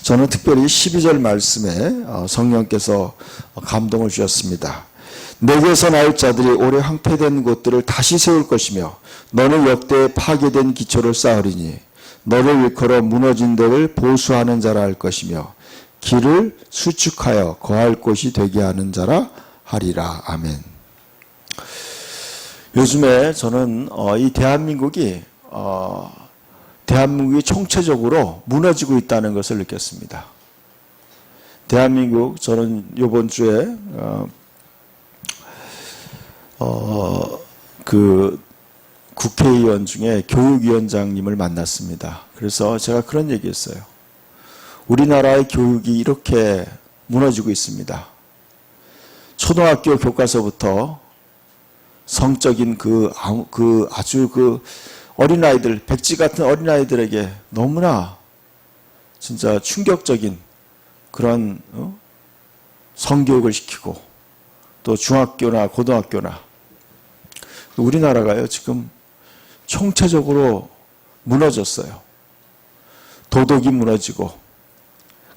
저는 특별히 12절 말씀에 성령께서 감동을 주셨습니다. 내게서 나올 자들이 오래 황폐된 곳들을 다시 세울 것이며 너는 역대에 파괴된 기초를 쌓으리니 너를 일컬어 무너진 데를 보수하는 자라 할 것이며 길을 수축하여 거할 곳이 되게 하는 자라 하리라. 아멘. 요즘에 저는 이 대한민국이 총체적으로 무너지고 있다는 것을 느꼈습니다. 대한민국, 저는 이번 주에 그 국회의원 중에 교육위원장님을 만났습니다. 그래서 제가 그런 얘기했어요. 우리나라의 교육이 이렇게 무너지고 있습니다. 초등학교 교과서부터 성적인 아주 어린아이들, 백지 같은 어린아이들에게 너무나 진짜 충격적인 그런 성교육을 시키고 또 중학교나 고등학교나 우리나라가요 지금 총체적으로 무너졌어요. 도덕이 무너지고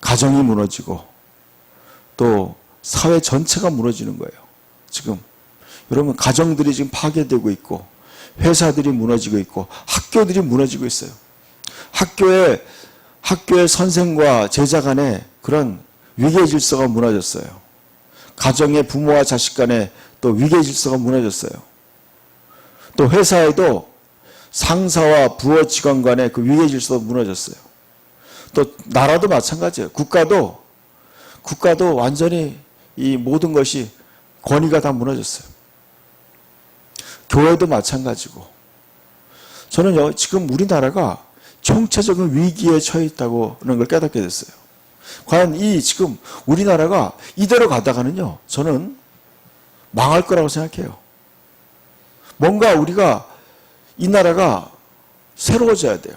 가정이 무너지고 또 사회 전체가 무너지는 거예요. 지금 여러분 가정들이 지금 파괴되고 있고 회사들이 무너지고 있고 학교들이 무너지고 있어요. 학교의 선생과 제자 간에 그런 위계 질서가 무너졌어요. 가정의 부모와 자식 간에 또 위계 질서가 무너졌어요. 또 회사에도 상사와 부하 직원 간의 그 위계 질서가 무너졌어요. 또 나라도 마찬가지예요. 국가도 완전히 이 모든 것이 권위가 다 무너졌어요. 교회도 마찬가지고. 저는 지금 우리나라가 총체적인 위기에 처해 있다고 하는 걸 깨닫게 됐어요. 과연 지금 우리나라가 이대로 가다가는요, 저는 망할 거라고 생각해요. 뭔가 우리가 이 나라가 새로워져야 돼요.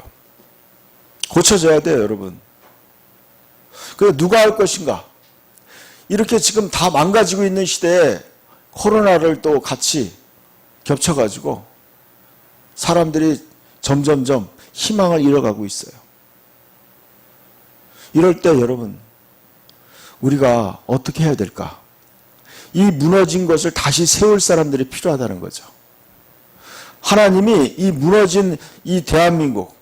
고쳐져야 돼요, 여러분. 그래서 누가 할 것인가? 이렇게 지금 다 망가지고 있는 시대에 코로나를 또 같이 겹쳐가지고 사람들이 점점점 희망을 잃어가고 있어요. 이럴 때 여러분, 우리가 어떻게 해야 될까? 이 무너진 것을 다시 세울 사람들이 필요하다는 거죠. 하나님이 이 무너진 이 대한민국,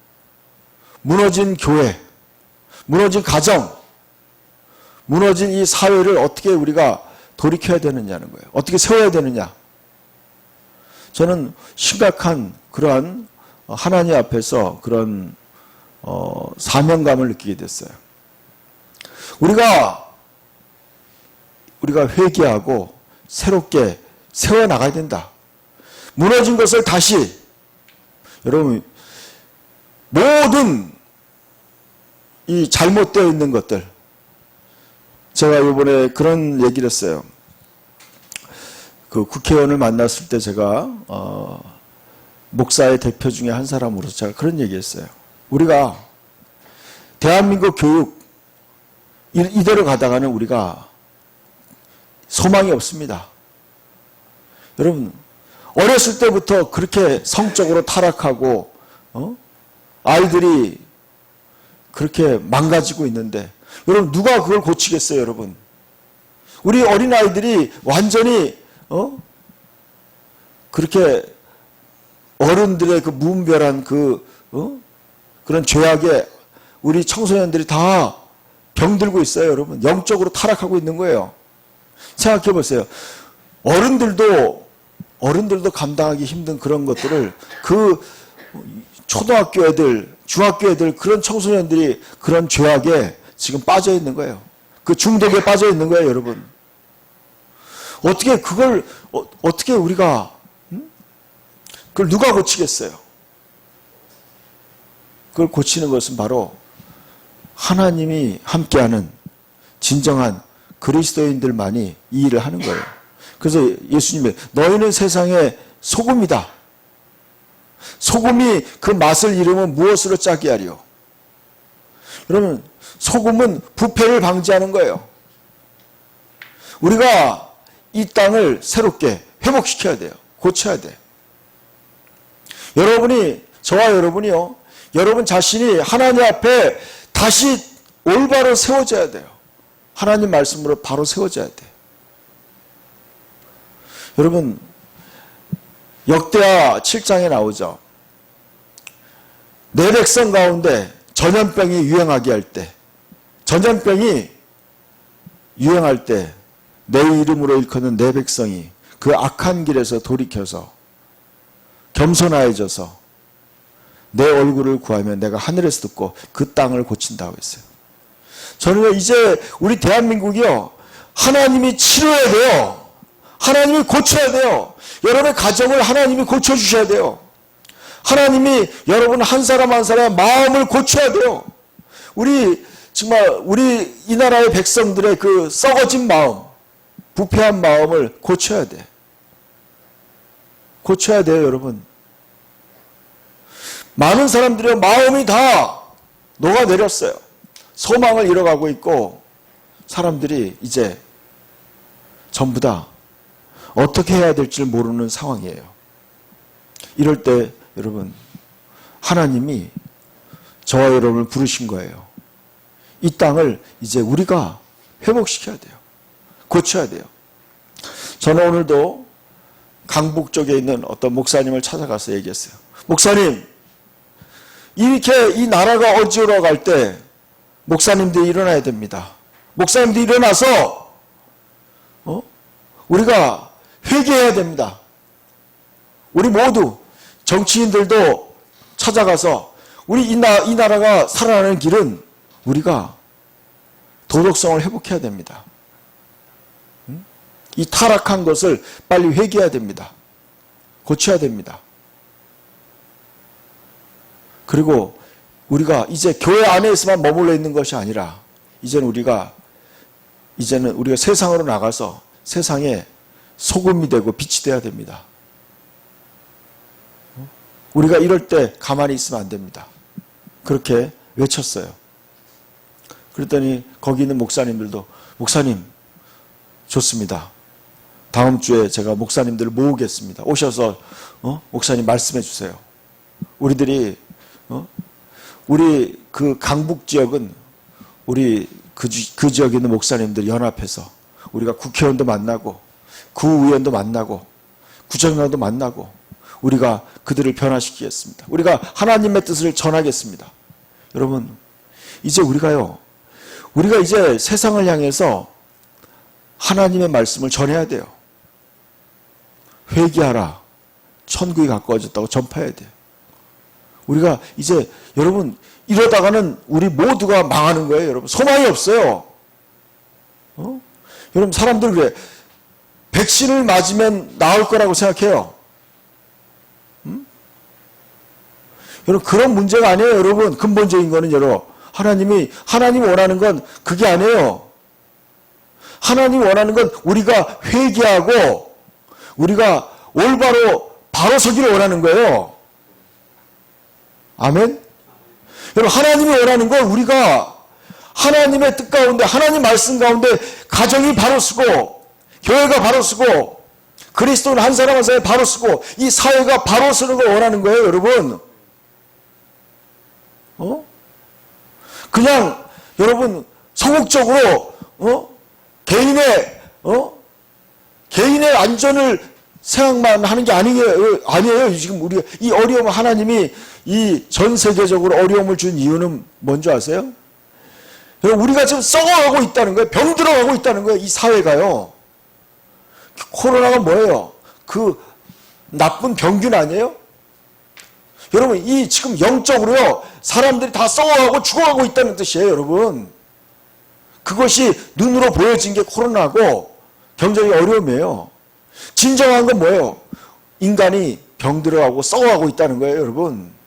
무너진 교회, 무너진 가정, 무너진 이 사회를 어떻게 우리가 돌이켜야 되느냐는 거예요. 어떻게 세워야 되느냐. 저는 심각한 그러한 하나님 앞에서 그런 사명감을 느끼게 됐어요. 우리가 회개하고 새롭게 세워나가야 된다. 무너진 것을 다시, 여러분, 모든 이 잘못되어 있는 것들, 제가 이번에 그런 얘기를 했어요. 그 국회의원을 만났을 때 제가 목사의 대표 중에 한 사람으로서 제가 그런 얘기했어요. 우리가 대한민국 교육 이대로 가다가는 우리가 소망이 없습니다. 여러분, 어렸을 때부터 그렇게 성적으로 타락하고 아이들이 그렇게 망가지고 있는데 여러분 누가 그걸 고치겠어요, 여러분? 우리 어린아이들이 완전히 그렇게 어른들의 그 무분별한 그런 죄악에 우리 청소년들이 다 병들고 있어요, 여러분. 영적으로 타락하고 있는 거예요. 생각해 보세요. 어른들도 감당하기 힘든 그런 것들을 그 초등학교 애들, 중학교 애들, 그런 청소년들이 그런 죄악에 지금 빠져 있는 거예요. 그 중독에 빠져 있는 거예요, 여러분. 어떻게 우리가, 그걸 누가 고치겠어요? 그걸 고치는 것은 바로 하나님이 함께하는 진정한 그리스도인들만이 이 일을 하는 거예요. 그래서 예수님이 너희는 세상의 소금이다. 소금이 그 맛을 잃으면 무엇으로 짜게 하리요? 여러분, 소금은 부패를 방지하는 거예요. 우리가 이 땅을 새롭게 회복시켜야 돼요. 고쳐야 돼요. 저와 여러분이요, 여러분 자신이 하나님 앞에 다시 올바로 세워져야 돼요. 하나님 말씀으로 바로 세워져야 돼요. 여러분, 역대하 7장에 나오죠. 내 백성 가운데 전염병이 유행하게 할 때, 전염병이 유행할 때 내 이름으로 일컫는 내 백성이 그 악한 길에서 돌이켜서 겸손하여져서 내 얼굴을 구하면 내가 하늘에서 듣고 그 땅을 고친다고 했어요. 저는 이제 우리 대한민국이요, 하나님이 치료해야 돼요. 하나님이 고쳐야 돼요. 여러분의 가정을 하나님이 고쳐주셔야 돼요. 하나님이 여러분 한 사람 한 사람의 마음을 고쳐야 돼요. 우리 이 나라의 백성들의 그 썩어진 마음, 부패한 마음을 고쳐야 돼. 고쳐야 돼요, 여러분. 많은 사람들의 마음이 다 녹아내렸어요. 소망을 잃어가고 있고, 사람들이 이제 전부 다 어떻게 해야 될지 모르는 상황이에요. 이럴 때 여러분, 하나님이 저와 여러분을 부르신 거예요. 이 땅을 이제 우리가 회복시켜야 돼요. 고쳐야 돼요. 저는 오늘도 강북 쪽에 있는 어떤 목사님을 찾아가서 얘기했어요. 목사님, 이렇게 이 나라가 어지러워 갈 때 목사님들이 일어나야 됩니다. 목사님들이 일어나서 우리가 회개해야 됩니다. 우리 모두 정치인들도 찾아가서 우리 이 나라가 살아나는 길은 우리가 도덕성을 회복해야 됩니다. 이 타락한 것을 빨리 회개해야 됩니다. 고쳐야 됩니다. 그리고 우리가 이제 교회 안에서만 머물러 있는 것이 아니라 이제는 우리가 세상으로 나가서 세상에 소금이 되고 빛이 되어야 됩니다. 우리가 이럴 때 가만히 있으면 안 됩니다. 그렇게 외쳤어요. 그랬더니 거기 있는 목사님들도, 목사님 좋습니다. 다음 주에 제가 목사님들을 모으겠습니다. 오셔서 목사님 말씀해 주세요. 우리들이 우리 그 강북 지역은 우리 그 지역에 있는 목사님들 연합해서 우리가 국회의원도 만나고 구의원도 만나고 구청장도 만나고 우리가 그들을 변화시키겠습니다. 우리가 하나님의 뜻을 전하겠습니다. 여러분, 이제 우리가 이제 세상을 향해서 하나님의 말씀을 전해야 돼요. 회개하라. 천국이 가까워졌다고 전파해야 돼요. 우리가 이제 여러분 이러다가는 우리 모두가 망하는 거예요. 여러분 소망이 없어요. 여러분 사람들 그래. 백신을 맞으면 나을 거라고 생각해요. 여러분 그런 문제가 아니에요. 여러분 근본적인 거는 하나님이 원하는 건 그게 아니에요. 하나님이 원하는 건 우리가 회개하고 우리가 올바로 바로 서기를 원하는 거예요. 아멘? 여러분 하나님이 원하는 건 우리가 하나님의 뜻 가운데 하나님 말씀 가운데 가정이 바로 서고 교회가 바로 서고 그리스도는 한 사람 한 사람이 바로 서고 이 사회가 바로 서는 걸 원하는 거예요. 여러분 그냥 여러분 소극적으로 개인의 안전을 생각만 하는 게 아니에요. 지금 우리가 이 어려움 하나님이 이 전 세계적으로 어려움을 준 이유는 뭔지 아세요? 여러분 우리가 지금 썩어가고 있다는 거예요. 병들어가고 있다는 거예요. 이 사회가요. 코로나가 뭐예요? 그 나쁜 병균 아니에요? 여러분 이 지금 영적으로요. 사람들이 다 썩어가고 죽어가고 있다는 뜻이에요. 여러분. 그것이 눈으로 보여진 게 코로나고 경제의 어려움이에요. 진정한 건 뭐예요? 인간이 병들어가고 썩어가고 있다는 거예요. 여러분.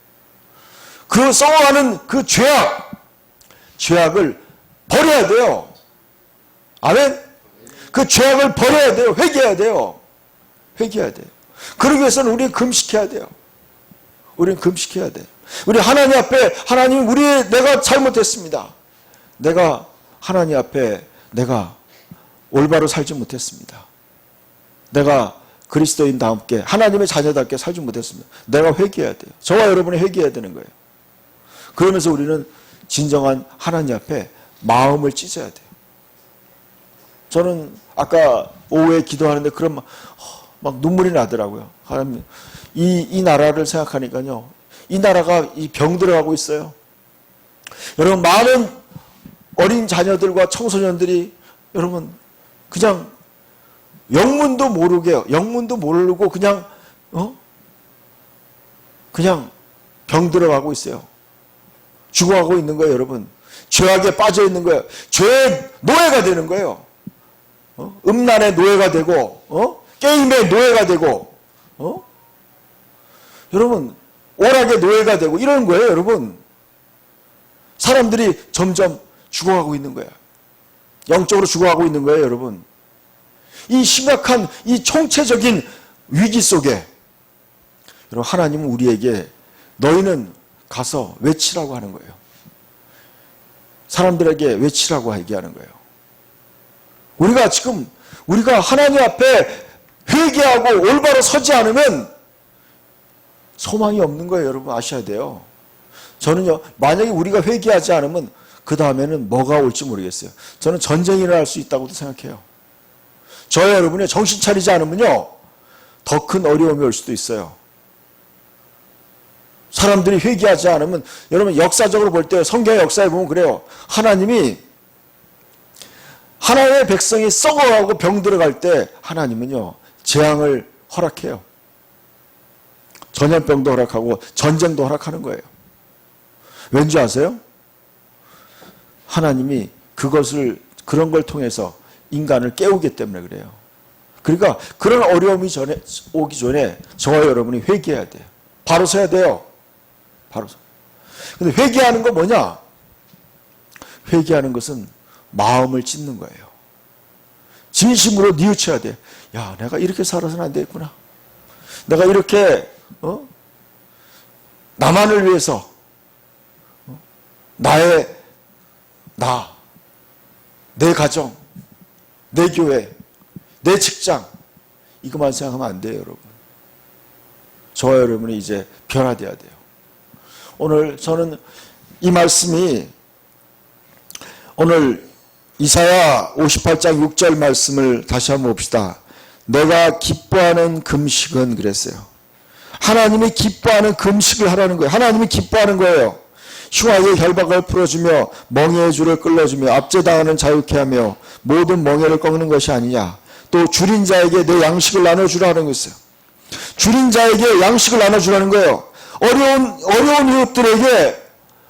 그 썩어가는 그 죄악을 버려야 돼요. 아멘? 그 죄악을 버려야 돼요. 회개해야 돼요. 회개해야 돼요. 그러기 위해서는 우리는 금식해야 돼요. 우리는 금식해야 돼요. 우리 하나님 앞에 내가 잘못했습니다. 내가 하나님 앞에 내가 올바로 살지 못했습니다. 내가 그리스도인답게 하나님의 자녀답게 살지 못했습니다. 내가 회개해야 돼요. 저와 여러분이 회개해야 되는 거예요. 그러면서 우리는 진정한 하나님 앞에 마음을 찢어야 돼요. 저는 아까 오후에 기도하는데 그런 막 눈물이 나더라고요. 하나님, 이 나라를 생각하니까요. 이 나라가 이 병들어가고 있어요. 여러분, 많은 어린 자녀들과 청소년들이 여러분 그냥 영문도 모르고 그냥 그냥 병들어가고 있어요. 죽어가고 있는 거예요, 여러분. 죄악에 빠져 있는 거예요. 죄의 노예가 되는 거예요. 음란의 노예가 되고, 게임의 노예가 되고, 여러분, 오락의 노예가 되고, 이러는 거예요, 여러분. 사람들이 점점 죽어가고 있는 거예요. 영적으로 죽어가고 있는 거예요, 여러분. 이 심각한, 이 총체적인 위기 속에, 여러분, 하나님은 우리에게 너희는 가서 외치라고 하는 거예요. 사람들에게 외치라고 얘기하는 거예요. 우리가 하나님 앞에 회개하고 올바로 서지 않으면 소망이 없는 거예요, 여러분. 아셔야 돼요. 저는요, 만약에 우리가 회개하지 않으면 그 다음에는 뭐가 올지 모르겠어요. 저는 전쟁이 일어날 수 있다고도 생각해요. 저와 여러분이 정신 차리지 않으면요, 더 큰 어려움이 올 수도 있어요. 사람들이 회개하지 않으면, 여러분 역사적으로 볼 때 성경의 역사에 보면 그래요. 하나님의 백성이 썩어가고 병들어갈 때 하나님은요, 재앙을 허락해요. 전염병도 허락하고 전쟁도 허락하는 거예요. 왠지 아세요? 하나님이 그런 걸 통해서 인간을 깨우기 때문에 그래요. 그러니까 그런 어려움이 오기 전에 저와 여러분이 회개해야 돼요. 바로 서야 돼요. 바로 서. 근데 회개하는 건 뭐냐? 회개하는 것은 마음을 찢는 거예요. 진심으로 뉘우쳐야 돼. 야, 내가 이렇게 살아서는 안 되겠구나. 내가 이렇게 나만을 위해서 내 가정, 내 교회, 내 직장, 이것만 생각하면 안 돼요, 여러분. 저와 여러분이 이제 변화돼야 돼요. 오늘 저는 이 말씀이 오늘 이사야 58장 6절 말씀을 다시 한번 봅시다. 내가 기뻐하는 금식은 그랬어요. 하나님이 기뻐하는 금식을 하라는 거예요. 하나님이 기뻐하는 거예요. 흉악의 결박을 풀어주며 멍에의 줄을 끌어주며 압제당하는 자유케 하며 모든 멍에를 꺾는 것이 아니냐. 또 줄인 자에게 내 양식을 나눠주라는 것이에요. 줄인 자에게 양식을 나눠주라는 거예요.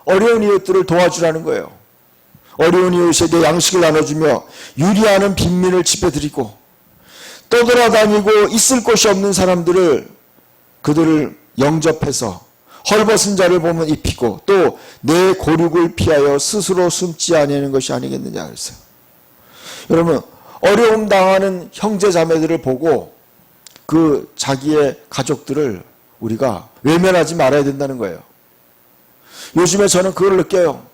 어려운 이웃들을 도와주라는 거예요. 어려운 이웃에 내 양식을 나눠주며 유리하는 빈민을 집에들이고 떠돌아다니고 있을 곳이 없는 그들을 영접해서 헐벗은 자를 보면 입히고 또 내 고륙을 피하여 스스로 숨지 아니하는 것이 아니겠느냐 그랬어요. 여러분, 어려움 당하는 형제 자매들을 보고 그 자기의 가족들을 우리가 외면하지 말아야 된다는 거예요. 요즘에 저는 그걸 느껴요.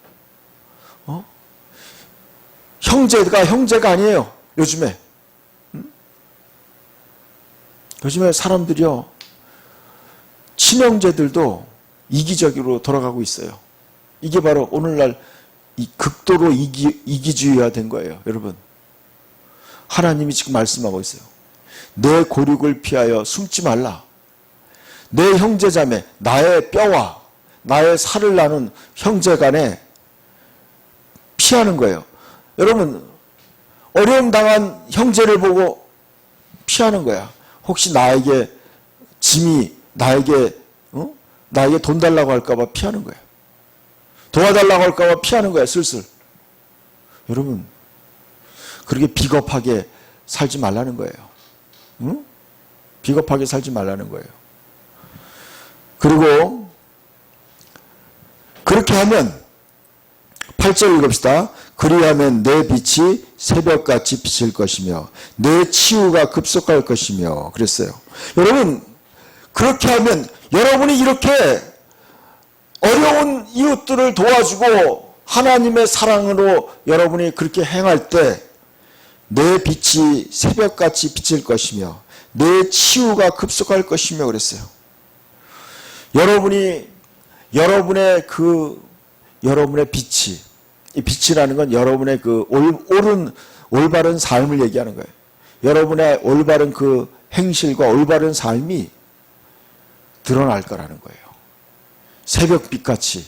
형제가 아니에요. 요즘에 사람들이요, 친형제들도 이기적으로 돌아가고 있어요. 이게 바로 오늘날 이 극도로 이기주의화 된 거예요, 여러분. 하나님이 지금 말씀하고 있어요. 내 고륙을 피하여 숨지 말라. 내 형제자매, 나의 뼈와 나의 살을 나눈 형제 간에 피하는 거예요. 여러분, 어려움 당한 형제를 보고 피하는 거야. 혹시 나에게 돈 달라고 할까봐 피하는 거예요. 도와달라고 할까봐 피하는 거야, 슬슬. 여러분, 그렇게 비겁하게 살지 말라는 거예요. 응? 비겁하게 살지 말라는 거예요. 그리고 그렇게 하면 8절 읽읍시다. 그리하면 내 빛이 새벽같이 비칠 것이며 내 치유가 급속할 것이며 그랬어요. 여러분, 그렇게 하면 여러분이 이렇게 어려운 이웃들을 도와주고 하나님의 사랑으로 여러분이 그렇게 행할 때 내 빛이 새벽같이 비칠 것이며 내 치유가 급속할 것이며 그랬어요. 여러분의 빛이 이 빛이라는 건 여러분의 그 올바른 삶을 얘기하는 거예요. 여러분의 올바른 그 행실과 올바른 삶이 드러날 거라는 거예요. 새벽빛같이,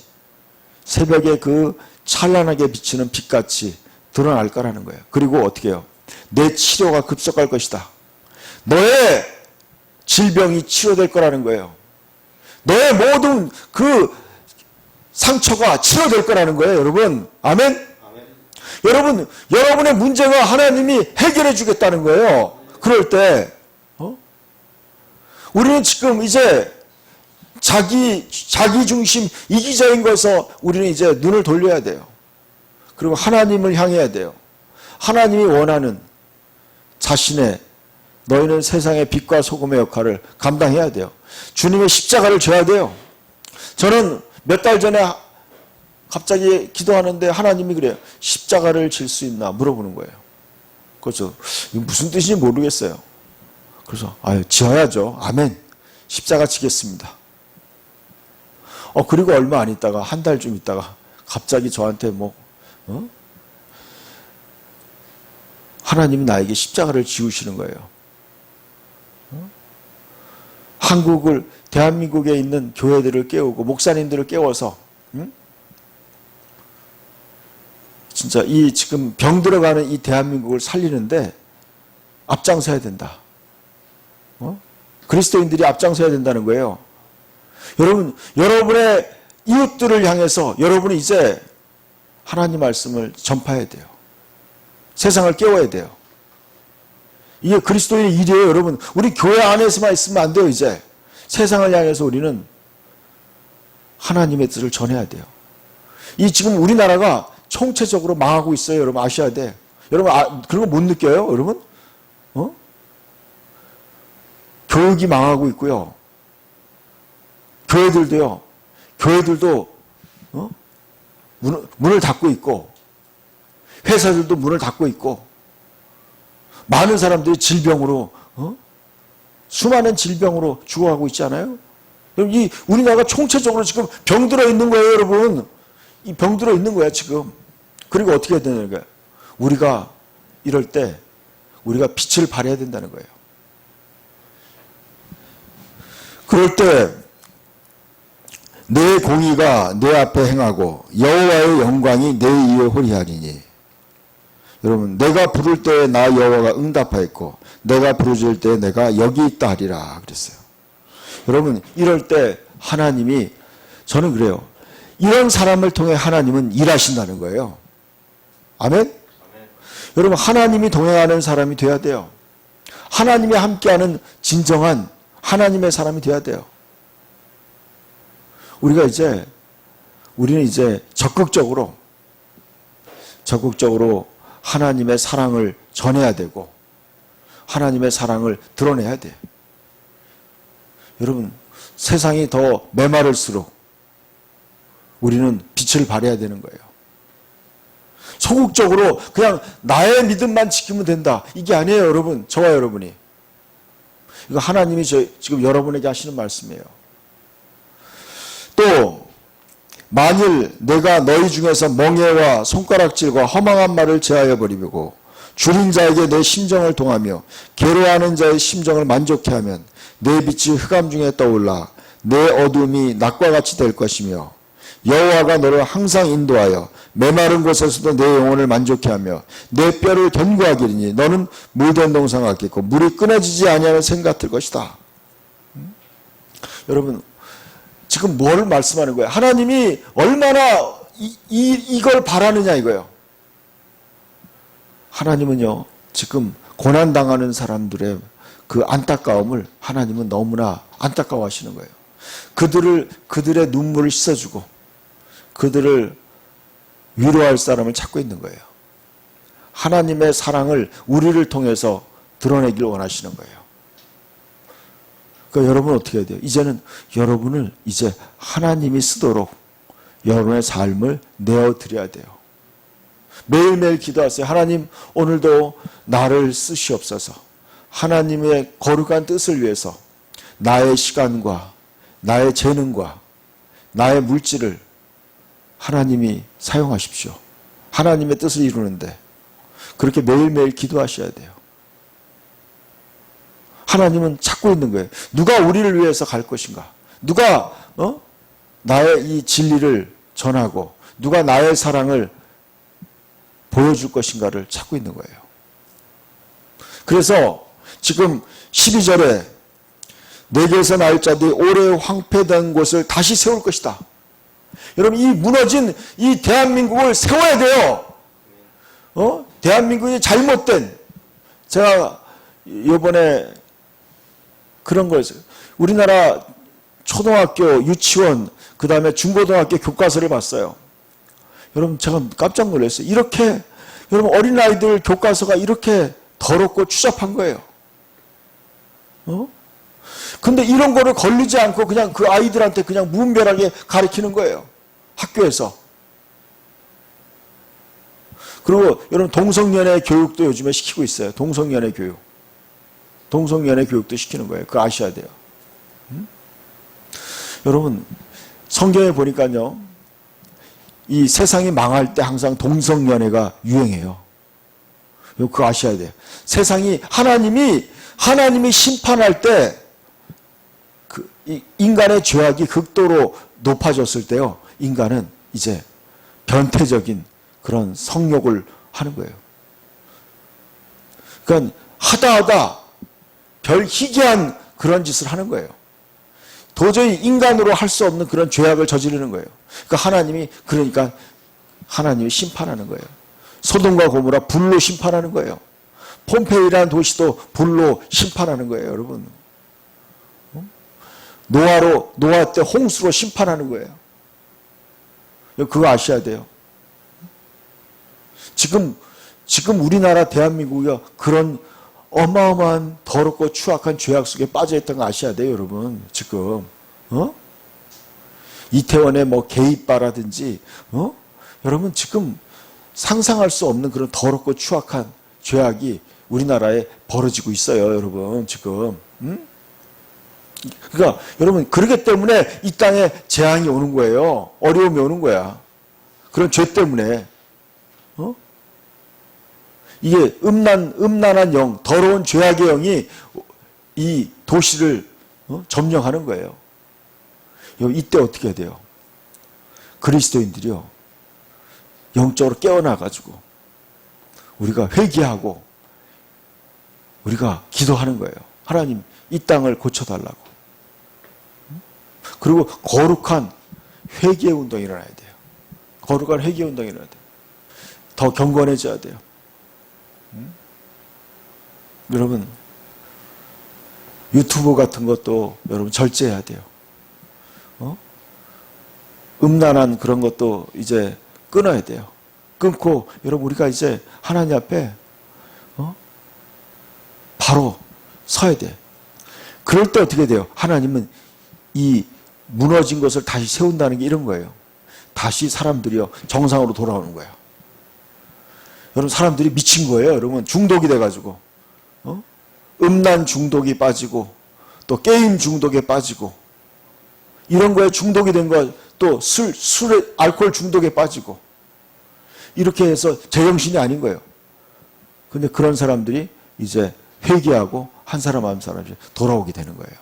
새벽에 그 찬란하게 비치는 빛같이 드러날 거라는 거예요. 그리고 어떻게 해요? 내 치료가 급속할 것이다. 너의 질병이 치료될 거라는 거예요. 너의 모든 그 상처가 치료될 거라는 거예요, 여러분. 아멘? 아멘. 여러분, 여러분의 문제가 하나님이 해결해 주겠다는 거예요. 그럴 때, 우리는 지금 이제 자기 중심, 이기적인 것에서 우리는 이제 눈을 돌려야 돼요. 그리고 하나님을 향해야 돼요. 하나님이 원하는 자신의, 너희는 세상의 빛과 소금의 역할을 감당해야 돼요. 주님의 십자가를 져야 돼요. 저는 몇 달 전에 갑자기 기도하는데 하나님이 그래요. 십자가를 질 수 있나 물어보는 거예요. 그래서 이게 무슨 뜻인지 모르겠어요. 그래서 지어야죠. 아멘. 십자가 지겠습니다. 그리고 얼마 안 있다가 한 달쯤 있다가 갑자기 저한테 하나님이 나에게 십자가를 지우시는 거예요. 대한민국에 있는 교회들을 깨우고 목사님들을 깨워서 진짜 이 지금 병들어가는 이 대한민국을 살리는데 앞장서야 된다. 그리스도인들이 앞장서야 된다는 거예요. 여러분, 여러분의 이웃들을 향해서 여러분이 이제 하나님 말씀을 전파해야 돼요. 세상을 깨워야 돼요. 이게 그리스도인의 일이에요, 여러분. 우리 교회 안에서만 있으면 안 돼요, 이제. 세상을 향해서 우리는 하나님의 뜻을 전해야 돼요. 이 지금 우리나라가 총체적으로 망하고 있어요, 여러분. 아셔야 돼. 여러분, 그런 거 못 느껴요, 여러분? 교육이 망하고 있고요. 교회들도 문을 닫고 있고, 회사들도 문을 닫고 있고, 많은 사람들이 질병으로, 수많은 질병으로 죽어가고 있지 않아요? 이 우리나라가 총체적으로 지금 병들어 있는 거예요, 여러분. 이 병들어 있는 거야, 지금. 그리고 어떻게 해야 되는 거야? 우리가 이럴 때 우리가 빛을 발해야 된다는 거예요. 그럴 때 내 공의가 내 앞에 행하고 여호와의 영광이 내 위에 호리하리니. 여러분, 내가 부를 때에 나 여호와가 응답하였고 내가 부르짖을 때에 내가 여기 있다 하리라 그랬어요. 여러분, 이럴 때 하나님이, 저는 그래요. 이런 사람을 통해 하나님은 일하신다는 거예요. 아멘? 아멘. 여러분, 하나님이 동행하는 사람이 돼야 돼요. 하나님이 함께하는 진정한 하나님의 사람이 돼야 돼요. 우리는 이제 적극적으로 하나님의 사랑을 전해야 되고 하나님의 사랑을 드러내야 돼요. 여러분, 세상이 더 메마를수록 우리는 빛을 발해야 되는 거예요. 소극적으로 그냥 나의 믿음만 지키면 된다. 이게 아니에요, 여러분. 저와 여러분이. 이거 하나님이 지금 여러분에게 하시는 말씀이에요. 또 만일 내가 너희 중에서 멍에와 손가락질과 허망한 말을 제하여 버리고 줄인 자에게 내 심정을 동하며 괴로워하는 자의 심정을 만족해 하면 내 빛이 흑암 중에 떠올라 내 어둠이 낮과 같이 될 것이며 여호와가 너를 항상 인도하여 메마른 곳에서도 내 영혼을 만족해 하며 내 뼈를 견고하기리니 너는 물된 동상 같겠고 물이 끊어지지 아니하는 샘 같을 것이다. 여러분, 지금 뭘 말씀하는 거예요? 하나님이 얼마나 이걸 바라느냐 이거예요. 하나님은요, 지금 고난당하는 사람들의 그 안타까움을 하나님은 너무나 안타까워하시는 거예요. 그들의 눈물을 씻어주고 그들을 위로할 사람을 찾고 있는 거예요. 하나님의 사랑을 우리를 통해서 드러내길 원하시는 거예요. 그러니까 여러분 어떻게 해야 돼요? 이제는 여러분을 이제 하나님이 쓰도록 여러분의 삶을 내어드려야 돼요. 매일매일 기도하세요. 하나님, 오늘도 나를 쓰시옵소서. 하나님의 거룩한 뜻을 위해서 나의 시간과 나의 재능과 나의 물질을 하나님이 사용하십시오. 하나님의 뜻을 이루는데 그렇게 매일매일 기도하셔야 돼요. 하나님은 찾고 있는 거예요. 누가 우리를 위해서 갈 것인가? 누가 나의 이 진리를 전하고 누가 나의 사랑을 보여줄 것인가를 찾고 있는 거예요. 그래서 지금 12절에 내게서 나을 자들이 오래 황폐된 곳을 다시 세울 것이다. 여러분, 이 무너진 이 대한민국을 세워야 돼요. 대한민국이 잘못된, 제가 이번에 그런 걸, 우리나라 초등학교, 유치원, 그 다음에 중고등학교 교과서를 봤어요. 여러분, 제가 깜짝 놀랐어요. 이렇게, 여러분, 어린아이들 교과서가 이렇게 더럽고 추잡한 거예요. 근데 이런 거를 걸리지 않고 그냥 그 아이들한테 그냥 무분별하게 가르치는 거예요. 학교에서. 그리고 여러분, 동성연애 교육도 요즘에 시키고 있어요. 동성연애 교육. 동성연애 교육도 시키는 거예요. 그거 아셔야 돼요. 여러분, 성경에 보니까요, 이 세상이 망할 때 항상 동성연애가 유행해요. 그거 아셔야 돼요. 세상이, 하나님이 심판할 때, 인간의 죄악이 극도로 높아졌을 때요, 인간은 이제 변태적인 그런 성욕을 하는 거예요. 그러니까 하다 별 희귀한 그런 짓을 하는 거예요. 도저히 인간으로 할 수 없는 그런 죄악을 저지르는 거예요. 그러니까 하나님이 심판하는 거예요. 소돔과 고모라 불로 심판하는 거예요. 폼페이라는 도시도 불로 심판하는 거예요, 여러분. 노아 때 홍수로 심판하는 거예요. 그거 아셔야 돼요. 지금 우리나라 대한민국이 그런 어마어마한 더럽고 추악한 죄악 속에 빠져있던 거 아셔야 돼요, 여러분. 지금 이태원의 뭐 게이바라든지 여러분, 지금 상상할 수 없는 그런 더럽고 추악한 죄악이 우리나라에 벌어지고 있어요, 여러분. 지금. 그러니까 여러분, 그러기 때문에 이 땅에 재앙이 오는 거예요. 어려움이 오는 거야. 그런 죄 때문에. 이게 음란한 영, 더러운 죄악의 영이 이 도시를 점령하는 거예요. 이때 어떻게 해야 돼요? 그리스도인들이요, 영적으로 깨어나가지고 우리가 회개하고 우리가 기도하는 거예요. 하나님, 이 땅을 고쳐달라고. 그리고 거룩한 회개 운동이 일어나야 돼요. 거룩한 회개 운동이 일어나야 돼요. 더 경건해져야 돼요. 여러분, 유튜브 같은 것도 여러분 절제해야 돼요. 음란한 그런 것도 이제 끊어야 돼요. 끊고 여러분, 우리가 이제 하나님 앞에 바로 서야 돼요. 그럴 때 어떻게 돼요? 하나님은 이 무너진 것을 다시 세운다는 게 이런 거예요. 다시 사람들이요, 정상으로 돌아오는 거예요. 여러분, 사람들이 미친 거예요. 여러분, 중독이 돼가지고 음란 중독이 빠지고 또 게임 중독에 빠지고 이런 거에 중독이 된 거, 또 술에 알코올 중독에 빠지고 이렇게 해서 제정신이 아닌 거예요. 근데 그런 사람들이 이제 회개하고 한 사람 한 사람씩 돌아오게 되는 거예요.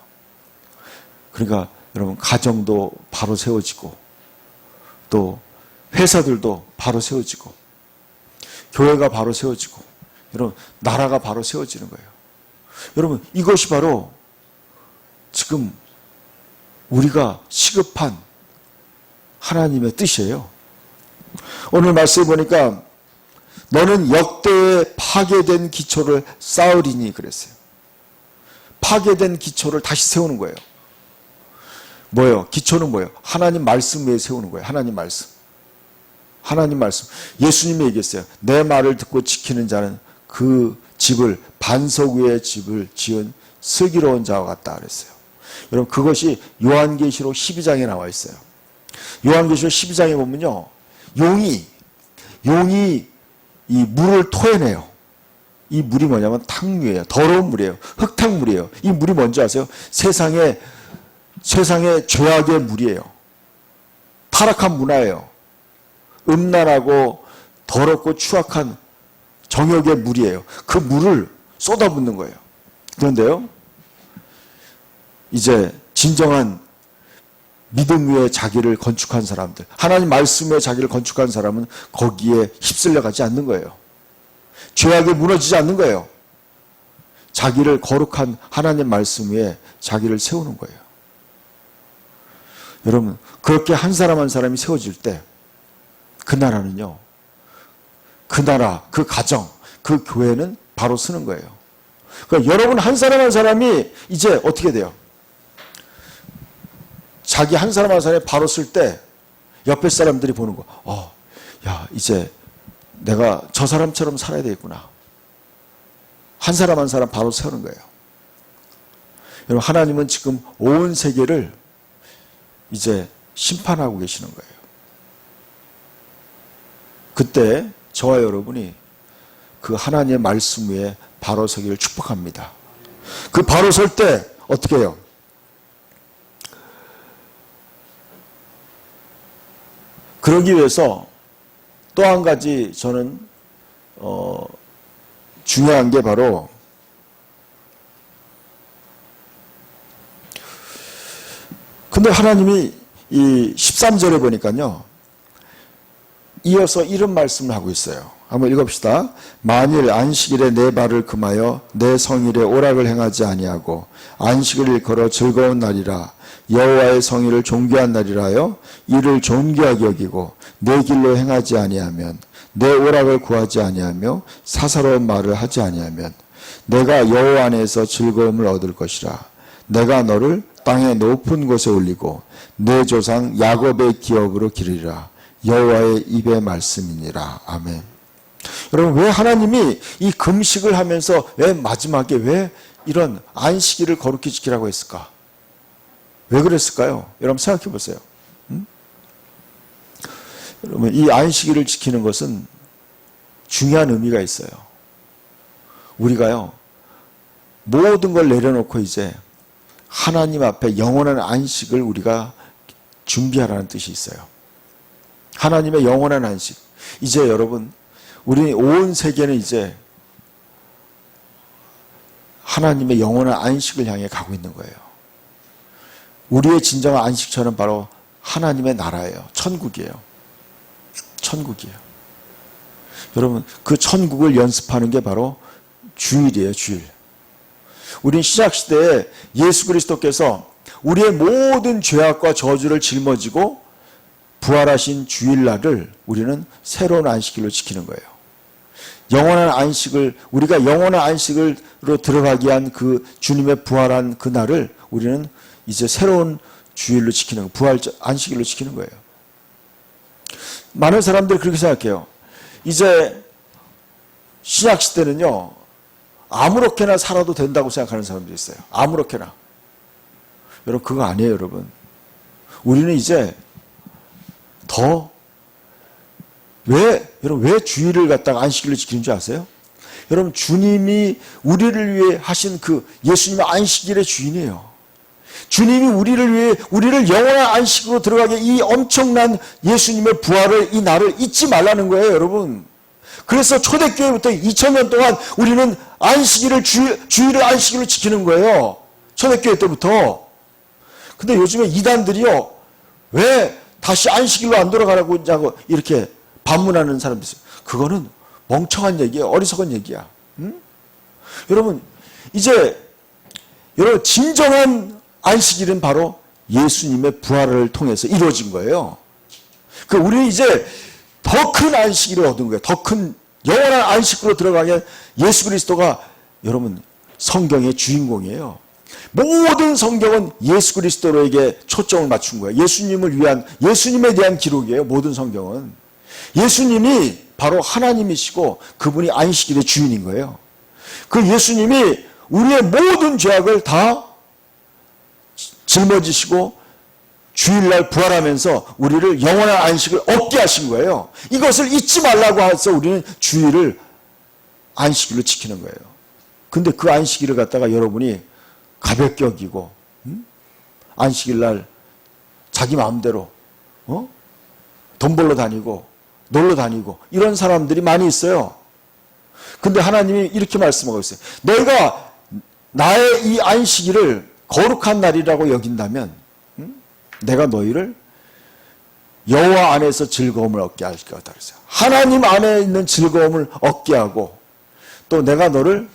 그러니까 여러분, 가정도 바로 세워지고 또 회사들도 바로 세워지고 교회가 바로 세워지고 여러분, 나라가 바로 세워지는 거예요. 여러분, 이것이 바로 지금 우리가 시급한 하나님의 뜻이에요. 오늘 말씀을 보니까 너는 역대의 파괴된 기초를 쌓으리니 그랬어요. 파괴된 기초를 다시 세우는 거예요. 뭐예요? 기초는 뭐예요? 하나님 말씀 위에 세우는 거예요. 하나님 말씀. 하나님 말씀. 예수님이 얘기했어요. 내 말을 듣고 지키는 자는 그 집을, 반석 위에 집을 지은 슬기로운 자와 같다 그랬어요. 여러분, 그것이 요한계시록 12장에 나와 있어요. 요한계시록 12장에 보면요, 용이 이 물을 토해내요. 이 물이 뭐냐면 탕류예요. 더러운 물이에요. 흙탕물이에요. 이 물이 뭔지 아세요? 세상의 죄악의 물이에요. 타락한 문화예요. 음란하고 더럽고 추악한 정욕의 물이에요. 그 물을 쏟아붓는 거예요. 그런데요, 이제 진정한 믿음 위에 자기를 건축한 사람들, 하나님 말씀 위에 자기를 건축한 사람은 거기에 휩쓸려 가지 않는 거예요. 죄악에 무너지지 않는 거예요. 자기를 거룩한 하나님 말씀 위에 자기를 세우는 거예요. 여러분, 그렇게 한 사람 한 사람이 세워질 때 그 나라는요, 그 나라, 그 가정, 그 교회는 바로 서는 거예요. 그러니까 여러분 한 사람 한 사람이 이제 어떻게 돼요? 자기 한 사람 한 사람이 바로 쓸 때 옆에 사람들이 보는 거. 야, 이제 내가 저 사람처럼 살아야 되겠구나. 한 사람 한 사람 바로 세우는 거예요. 여러분, 하나님은 지금 온 세계를 이제 심판하고 계시는 거예요. 그때 저와 여러분이 그 하나님의 말씀 위에 바로 서기를 축복합니다. 그 바로 설 때 어떻게 해요? 그러기 위해서 또 한 가지 저는 중요한 게 바로 근데 하나님이 이 13절에 보니까요, 이어서 이런 말씀을 하고 있어요. 한번 읽읍시다. 만일 안식일에 내 발을 금하여 내 성일에 오락을 행하지 아니하고 안식을 일컬어 즐거운 날이라 여호와의 성일을 존귀한 날이라요 이를 존귀하게 여기고 내 길로 행하지 아니하면 내 오락을 구하지 아니하며 사사로운 말을 하지 아니하면 내가 여호와 안에서 즐거움을 얻을 것이라. 내가 너를 땅의 높은 곳에 올리고 내 조상 야곱의 기업으로 기르리라. 여호와의 입의 말씀이니라. 아멘. 여러분, 왜 하나님이 이 금식을 하면서 왜 마지막에 왜 이런 안식일을 거룩히 지키라고 했을까? 왜 그랬을까요? 여러분 생각해 보세요. 여러분, 이 안식일을 지키는 것은 중요한 의미가 있어요. 우리가요, 모든 걸 내려놓고 이제 하나님 앞에 영원한 안식을 우리가 준비하라는 뜻이 있어요. 하나님의 영원한 안식. 이제 여러분, 우리 온 세계는 이제 하나님의 영원한 안식을 향해 가고 있는 거예요. 우리의 진정한 안식처는 바로 하나님의 나라예요. 천국이에요. 천국이에요. 여러분, 그 천국을 연습하는 게 바로 주일이에요, 주일. 우린 시작시대에 예수 그리스도께서 우리의 모든 죄악과 저주를 짊어지고 부활하신 주일날을 우리는 새로운 안식일로 지키는 거예요. 영원한 안식을, 우리가 영원한 안식으로 들어가기 위한 그 주님의 부활한 그 날을 우리는 이제 새로운 주일로 지키는, 부활 안식일로 지키는 거예요. 많은 사람들이 그렇게 생각해요. 이제 신약시대는요, 아무렇게나 살아도 된다고 생각하는 사람들이 있어요. 아무렇게나. 여러분, 그거 아니에요, 여러분. 우리는 이제 여러분, 왜 주일을 갖다가 안식일로 지키는 줄 아세요? 여러분, 주님이 우리를 위해 하신 그 예수님의 안식일의 주인이에요. 주님이 우리를 위해, 우리를 영원한 안식으로 들어가게 이 엄청난 예수님의 부활을, 이 날을 잊지 말라는 거예요, 여러분. 그래서 초대교회부터 2000년 동안 우리는 안식일을, 주일을 안식일로 지키는 거예요. 초대교회 때부터. 근데 요즘에 이단들이요, 왜 다시 안식일로 안 돌아가라고 하고 이렇게 반문하는 사람들 있어요. 그거는 멍청한 얘기예요. 어리석은 얘기야. 여러분, 이제 여러분, 진정한 안식일은 바로 예수님의 부활을 통해서 이루어진 거예요. 우리는 이제 더 큰 안식일을 얻은 거예요. 더 큰 영원한 안식으로 들어가게 예수 그리스도가 여러분 성경의 주인공이에요. 모든 성경은 예수 그리스도에게 초점을 맞춘 거예요. 예수님을 위한, 예수님에 대한 기록이에요. 모든 성경은. 예수님이 바로 하나님이시고 그분이 안식일의 주인인 거예요. 그 예수님이 우리의 모든 죄악을 다 짊어지시고 주일날 부활하면서 우리를 영원한 안식을 얻게 하신 거예요. 이것을 잊지 말라고 해서 우리는 주일을 안식일로 지키는 거예요. 근데 그 안식일을 갖다가 여러분이 가볍게 여기고 안식일날 자기 마음대로 돈 벌러 다니고 놀러 다니고 이런 사람들이 많이 있어요. 근데 하나님이 이렇게 말씀하고 있어요. 너희가 나의 이 안식일을 거룩한 날이라고 여긴다면 내가 너희를 여호와 안에서 즐거움을 얻게 할 거다 그랬어요. 하나님 안에 있는 즐거움을 얻게 하고 또 내가 너를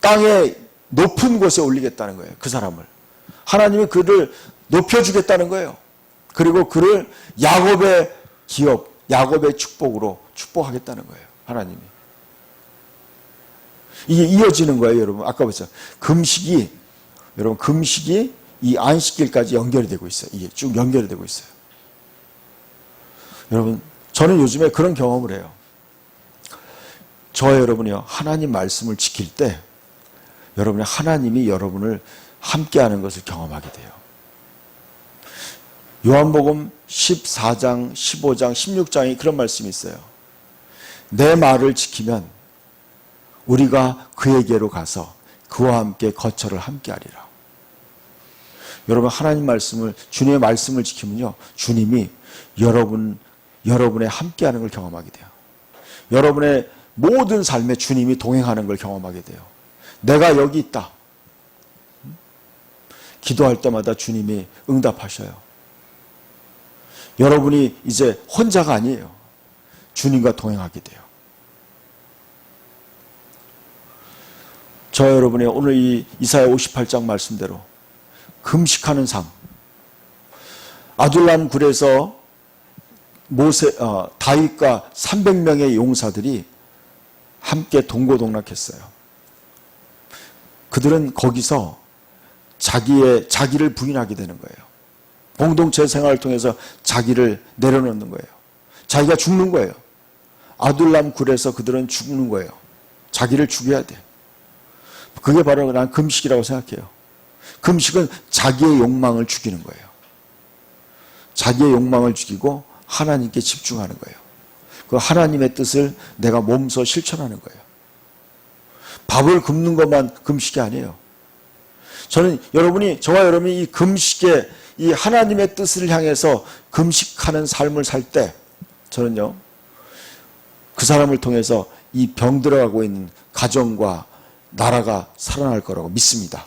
땅의 높은 곳에 올리겠다는 거예요. 그 사람을. 하나님이 그를 높여주겠다는 거예요. 그리고 그를 야곱의 기업, 야곱의 축복으로 축복하겠다는 거예요. 하나님이. 이게 이어지는 거예요, 여러분. 아까 보셨죠? 금식이, 여러분, 금식이 이 안식일까지 연결이 되고 있어요. 이게 쭉 연결이 되고 있어요. 여러분, 저는 요즘에 그런 경험을 해요. 저와 여러분이요, 하나님 말씀을 지킬 때, 여러분의 하나님이 여러분을 함께하는 것을 경험하게 돼요. 요한복음 14장, 15장, 16장에 그런 말씀이 있어요. 내 말을 지키면 우리가 그에게로 가서 그와 함께 거처를 함께하리라. 여러분 하나님 말씀을 주님의 말씀을 지키면요. 주님이 여러분의 함께하는 걸 경험하게 돼요. 여러분의 모든 삶에 주님이 동행하는 걸 경험하게 돼요. 내가 여기 있다. 기도할 때마다 주님이 응답하셔요. 여러분이 이제 혼자가 아니에요. 주님과 동행하게 돼요. 저 여러분의 오늘 이 이사야 58장 말씀대로 금식하는 삶. 아둘람 굴에서 다윗과 300명의 용사들이 함께 동고동락했어요. 그들은 거기서 자기를 부인하게 되는 거예요. 공동체 생활을 통해서 자기를 내려놓는 거예요. 자기가 죽는 거예요. 아둘람 굴에서 그들은 죽는 거예요. 자기를 죽여야 돼. 그게 바로 난 금식이라고 생각해요. 금식은 자기의 욕망을 죽이는 거예요. 자기의 욕망을 죽이고 하나님께 집중하는 거예요. 그 하나님의 뜻을 내가 몸소 실천하는 거예요. 밥을 굶는 것만 금식이 아니에요. 저는 저와 여러분이 이 금식에 이 하나님의 뜻을 향해서 금식하는 삶을 살 때 저는요, 그 사람을 통해서 이 병들어가고 있는 가정과 나라가 살아날 거라고 믿습니다.